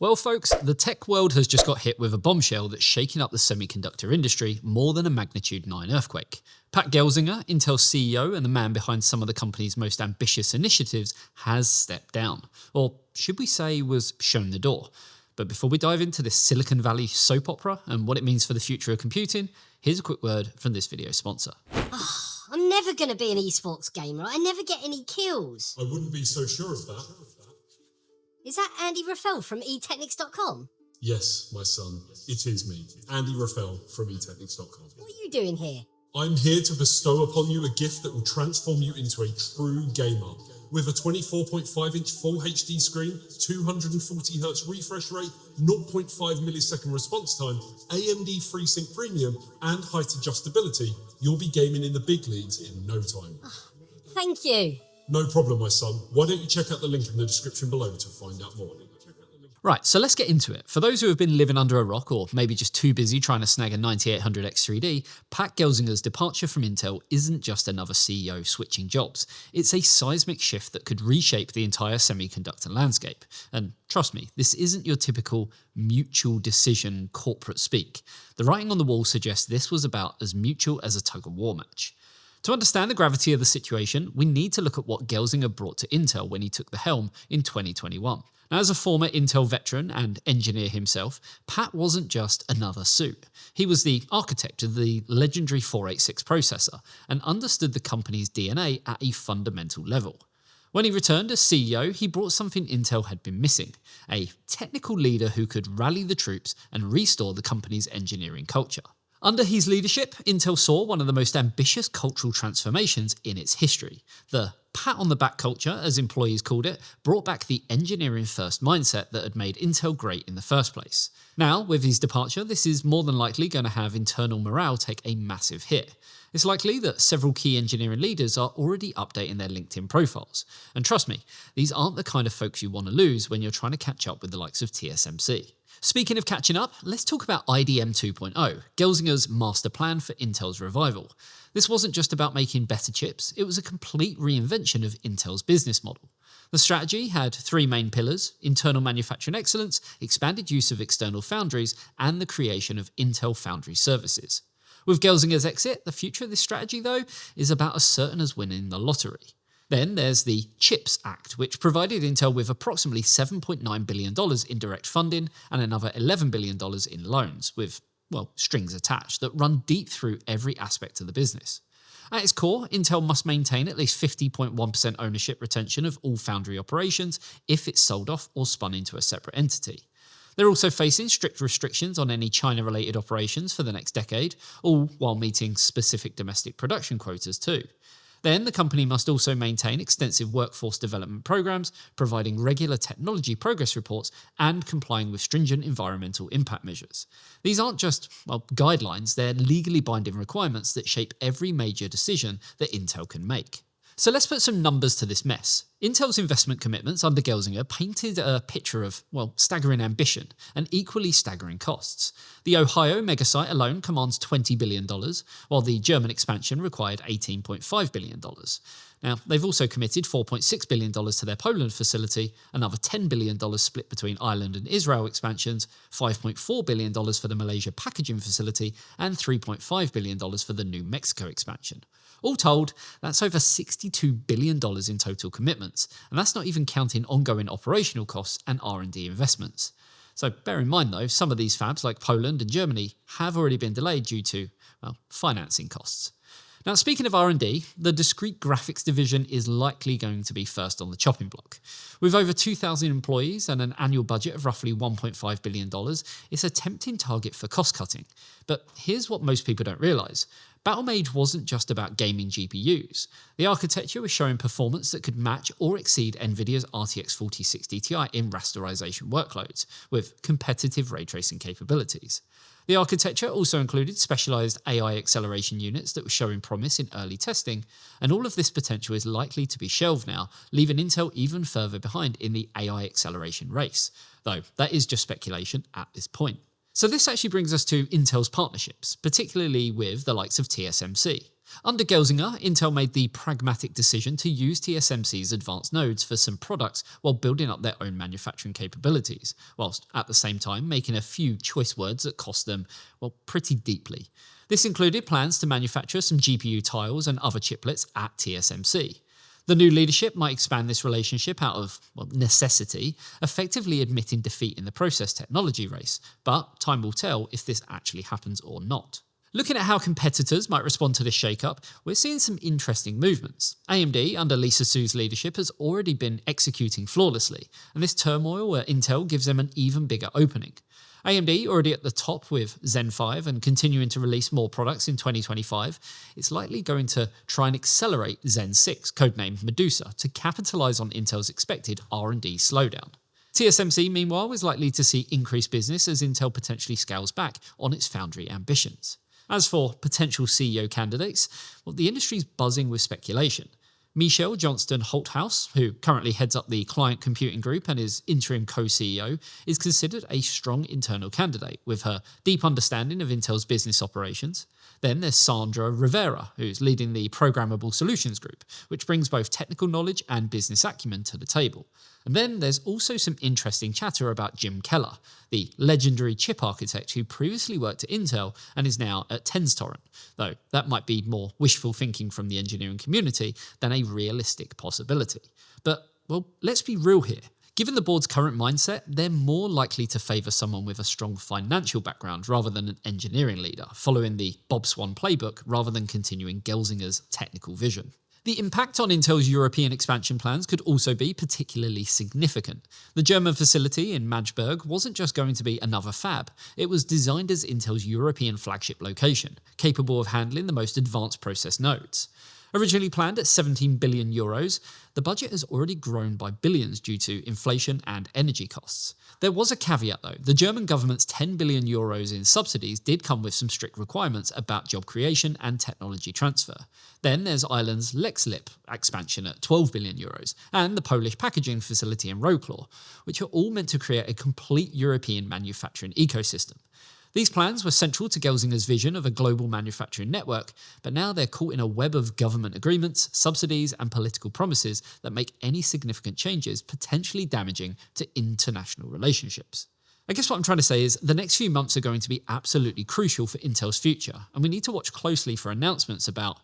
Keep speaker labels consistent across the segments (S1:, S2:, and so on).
S1: Well, folks, the tech world has just got hit with a bombshell that's shaking up the semiconductor industry more than a magnitude 9 earthquake. Pat Gelsinger, Intel's CEO and the man behind some of the company's most ambitious initiatives, has stepped down. Or should we say was shown the door. But before we dive into this Silicon Valley soap opera and what it means for the future of computing, here's a quick word from this video sponsor.
S2: I'm never going to be an esports gamer. I never get any kills.
S3: I wouldn't be so sure of that.
S2: Is that Andy Raffel from eTeknix.com?
S3: Yes, my son. It is me, Andy Raffel from eTeknix.com.
S2: What are you doing here?
S3: I'm here to bestow upon you a gift that will transform you into a true gamer. With a 24.5-inch Full HD screen, 240Hz refresh rate, 0.5 millisecond response time, AMD FreeSync Premium, and height adjustability, you'll be gaming in the big leagues in no time.
S2: Thank you.
S3: No problem, my son. Why don't you check out the link in the description below to find out more.
S1: Right, so let's get into it. For those who have been living under a rock or maybe just too busy trying to snag a 9800X3D, Pat Gelsinger's departure from Intel isn't just another CEO switching jobs. It's a seismic shift that could reshape the entire semiconductor landscape. And trust me, this isn't your typical mutual decision corporate speak. The writing on the wall suggests this was about as mutual as a tug-of-war match. To understand the gravity of the situation, we need to look at what Gelsinger brought to Intel when he took the helm in 2021. Now, as a former Intel veteran and engineer himself, Pat wasn't just another suit. He was the architect of the legendary 486 processor and understood the company's DNA at a fundamental level. When he returned as CEO, he brought something Intel had been missing, a technical leader who could rally the troops and restore the company's engineering culture. Under his leadership, Intel saw one of the most ambitious cultural transformations in its history. The pat on the back culture, as employees called it, brought back the engineering first mindset that had made Intel great in the first place. Now, with his departure, this is more than likely going to have internal morale take a massive hit. It's likely that several key engineering leaders are already updating their LinkedIn profiles. And trust me, these aren't the kind of folks you want to lose when you're trying to catch up with the likes of TSMC. Speaking of catching up, let's talk about IDM 2.0, Gelsinger's master plan for Intel's revival. This wasn't just about making better chips, it was a complete reinvention of Intel's business model. The strategy had three main pillars: internal manufacturing excellence, expanded use of external foundries, and the creation of Intel Foundry Services. With Gelsinger's exit, the future of this strategy, though, is about as certain as winning the lottery. Then there's the CHIPS Act, which provided Intel with approximately $7.9 billion in direct funding and another $11 billion in loans, with, well, strings attached that run deep through every aspect of the business. At its core, Intel must maintain at least 50.1% ownership retention of all foundry operations if it's sold off or spun into a separate entity. They're also facing strict restrictions on any China-related operations for the next decade, all while meeting specific domestic production quotas too. Then the company must also maintain extensive workforce development programs, providing regular technology progress reports, and complying with stringent environmental impact measures. These aren't just, well, guidelines, they're legally binding requirements that shape every major decision that Intel can make. So let's put some numbers to this mess. Intel's investment commitments under Gelsinger painted a picture of, well, staggering ambition and equally staggering costs. The Ohio megasite alone commands $20 billion, while the German expansion required $18.5 billion. Now, they've also committed $4.6 billion to their Poland facility, another $10 billion split between Ireland and Israel expansions, $5.4 billion for the Malaysia packaging facility, and $3.5 billion for the New Mexico expansion. All told, that's over $62 billion in total commitments, and that's not even counting ongoing operational costs and R&D investments. So bear in mind though, some of these fabs like Poland and Germany have already been delayed due to, well, financing costs. Now, speaking of R&D, the discrete graphics division is likely going to be first on the chopping block. With over 2,000 employees and an annual budget of roughly $1.5 billion, it's a tempting target for cost cutting. But here's what most people don't realise. Battlemage wasn't just about gaming GPUs. The architecture was showing performance that could match or exceed NVIDIA's RTX 4060 Ti in rasterization workloads, with competitive ray tracing capabilities. The architecture also included specialized AI acceleration units that were showing promise in early testing, and all of this potential is likely to be shelved now, leaving Intel even further behind in the AI acceleration race, though that is just speculation at this point. So this actually brings us to Intel's partnerships, particularly with the likes of TSMC. Under Gelsinger, Intel made the pragmatic decision to use TSMC's advanced nodes for some products while building up their own manufacturing capabilities, whilst at the same time making a few choice words that cost them, well, pretty deeply. This included plans to manufacture some GPU tiles and other chiplets at TSMC. The new leadership might expand this relationship out of, well, necessity, effectively admitting defeat in the process technology race, but time will tell if this actually happens or not. Looking at how competitors might respond to this shakeup, we're seeing some interesting movements. AMD, under Lisa Su's leadership, has already been executing flawlessly, and this turmoil at Intel gives them an even bigger opening. AMD, already at the top with Zen 5 and continuing to release more products in 2025, it's likely going to try and accelerate Zen 6, codenamed Medusa, to capitalise on Intel's expected R&D slowdown. TSMC, meanwhile, is likely to see increased business as Intel potentially scales back on its foundry ambitions. As for potential CEO candidates, well, the industry's buzzing with speculation. Michelle Johnston Holthaus, who currently heads up the Client Computing Group and is interim co-CEO, is considered a strong internal candidate with her deep understanding of Intel's business operations. Then there's Sandra Rivera, who's leading the Programmable Solutions Group, which brings both technical knowledge and business acumen to the table. And then there's also some interesting chatter about Jim Keller, the legendary chip architect who previously worked at Intel and is now at Tenstorrent, though that might be more wishful thinking from the engineering community than a realistic possibility. But, well, let's be real here. Given the board's current mindset, they're more likely to favour someone with a strong financial background rather than an engineering leader, following the Bob Swan playbook rather than continuing Gelsinger's technical vision. The impact on Intel's European expansion plans could also be particularly significant. The German facility in Magdeburg wasn't just going to be another fab, it was designed as Intel's European flagship location, capable of handling the most advanced process nodes. Originally planned at 17 billion euros, the budget has already grown by billions due to inflation and energy costs. There was a caveat though. The German government's 10 billion euros in subsidies did come with some strict requirements about job creation and technology transfer. Then there's Ireland's Leixlip expansion at 12 billion euros and the Polish packaging facility in Wrocław, which are all meant to create a complete European manufacturing ecosystem. These plans were central to Gelsinger's vision of a global manufacturing network, but now they're caught in a web of government agreements, subsidies, and political promises that make any significant changes potentially damaging to international relationships. I guess what I'm trying to say is the next few months are going to be absolutely crucial for Intel's future, and we need to watch closely for announcements about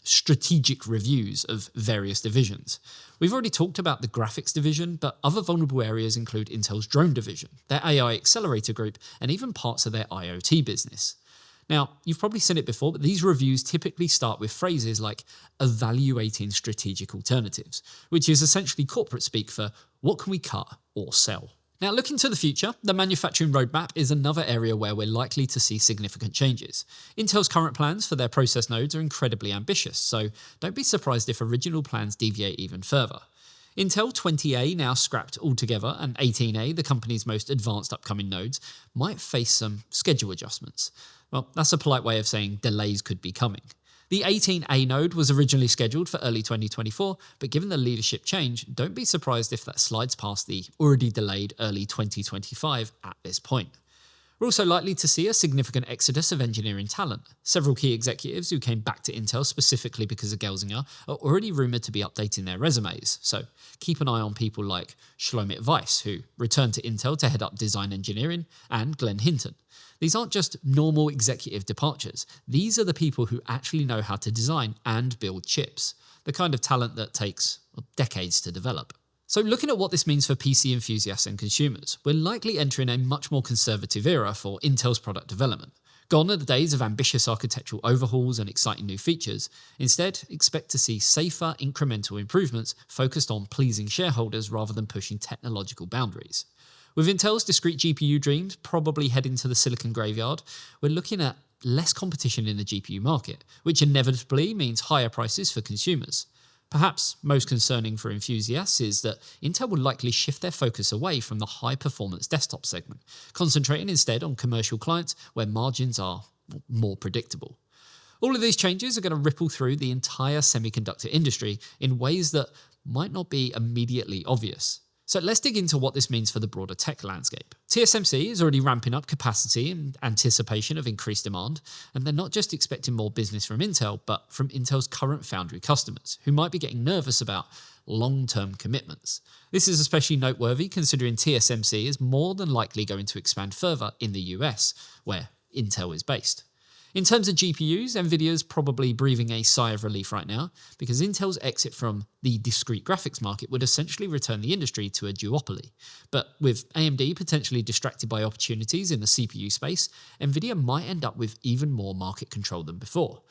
S1: strategic reviews of various divisions. We've already talked about the graphics division, but other vulnerable areas include Intel's drone division, their AI accelerator group, and even parts of their IoT business. Now, you've probably seen it before, but these reviews typically start with phrases like evaluating strategic alternatives, which is essentially corporate speak for what can we cut or sell. Now, looking to the future, the manufacturing roadmap is another area where we're likely to see significant changes. Intel's current plans for their process nodes are incredibly ambitious, so don't be surprised if original plans deviate even further. Intel 20A, now scrapped altogether, and 18A, the company's most advanced upcoming nodes, might face some schedule adjustments. Well, that's a polite way of saying delays could be coming. The 18A node was originally scheduled for early 2024, but given the leadership change, don't be surprised if that slides past the already delayed early 2025 at this point. We're also likely to see a significant exodus of engineering talent. Several key executives who came back to Intel specifically because of Gelsinger are already rumoured to be updating their resumes, so keep an eye on people like Shlomit Weiss, who returned to Intel to head up design engineering, and Glenn Hinton. These aren't just normal executive departures, these are the people who actually know how to design and build chips, the kind of talent that takes decades to develop. So looking at what this means for PC enthusiasts and consumers, we're likely entering a much more conservative era for Intel's product development. Gone are the days of ambitious architectural overhauls and exciting new features. Instead, expect to see safer, incremental improvements focused on pleasing shareholders rather than pushing technological boundaries. With Intel's discrete GPU dreams probably heading to the silicon graveyard, we're looking at less competition in the GPU market, which inevitably means higher prices for consumers. Perhaps most concerning for enthusiasts is that Intel will likely shift their focus away from the high-performance desktop segment, concentrating instead on commercial clients where margins are more predictable. All of these changes are going to ripple through the entire semiconductor industry in ways that might not be immediately obvious. So let's dig into what this means for the broader tech landscape. TSMC is already ramping up capacity in anticipation of increased demand, and they're not just expecting more business from Intel, but from Intel's current foundry customers, who might be getting nervous about long-term commitments. This is especially noteworthy considering TSMC is more than likely going to expand further in the US, where Intel is based. In terms of GPUs, Nvidia's probably breathing a sigh of relief right now, because Intel's exit from the discrete graphics market would essentially return the industry to a duopoly. But with AMD potentially distracted by opportunities in the CPU space, Nvidia might end up with even more market control than before.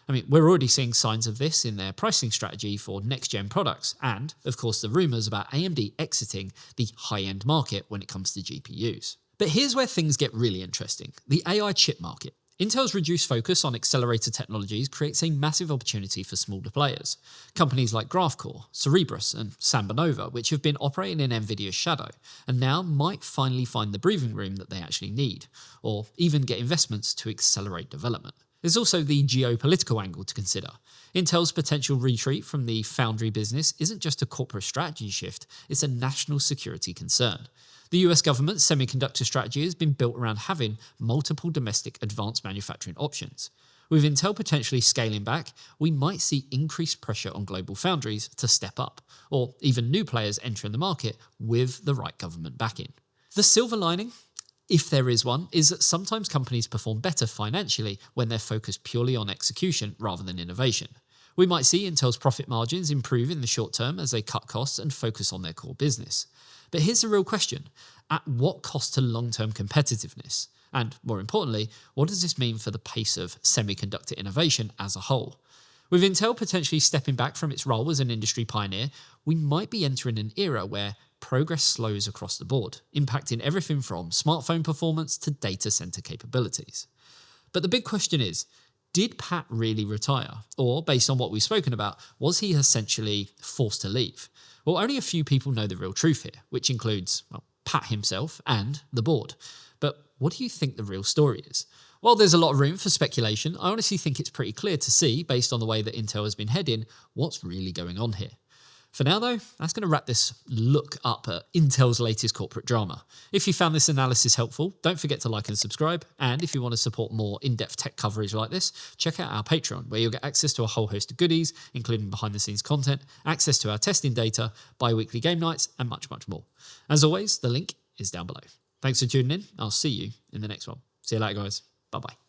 S1: I mean, we're already seeing signs of this in their pricing strategy for next-gen products, and, of course, the rumours about AMD exiting the high-end market when it comes to GPUs. But here's where things get really interesting: the AI chip market. Intel's reduced focus on accelerator technologies creates a massive opportunity for smaller players. Companies like Graphcore, Cerebras, and Samba Nova, which have been operating in Nvidia's shadow, and now might finally find the breathing room that they actually need, or even get investments to accelerate development. There's also the geopolitical angle to consider. Intel's potential retreat from the foundry business isn't just a corporate strategy shift, it's a national security concern. The US government's semiconductor strategy has been built around having multiple domestic advanced manufacturing options. With Intel potentially scaling back, we might see increased pressure on global foundries to step up, or even new players entering the market with the right government backing. The silver lining, if there is one, is that sometimes companies perform better financially when they're focused purely on execution rather than innovation. We might see Intel's profit margins improve in the short term as they cut costs and focus on their core business. But here's the real question: at what cost to long-term competitiveness? And more importantly, what does this mean for the pace of semiconductor innovation as a whole? With Intel potentially stepping back from its role as an industry pioneer, we might be entering an era where progress slows across the board, impacting everything from smartphone performance to data center capabilities. But the big question is, did Pat really retire? Or, based on what we've spoken about, was he essentially forced to leave? Well, only a few people know the real truth here, which includes, well, Pat himself and the board. But what do you think the real story is? While there's a lot of room for speculation, I honestly think it's pretty clear to see, based on the way that Intel has been heading, what's really going on here. For now though, that's going to wrap this look up at Intel's latest corporate drama. If you found this analysis helpful, don't forget to like and subscribe, and if you want to support more in-depth tech coverage like this, check out our Patreon, where you'll get access to a whole host of goodies, including behind-the-scenes content, access to our testing data, bi-weekly game nights, and much, much more. As always, the link is down below. Thanks for tuning in. I'll see you in the next one. See you later, guys. Bye-bye.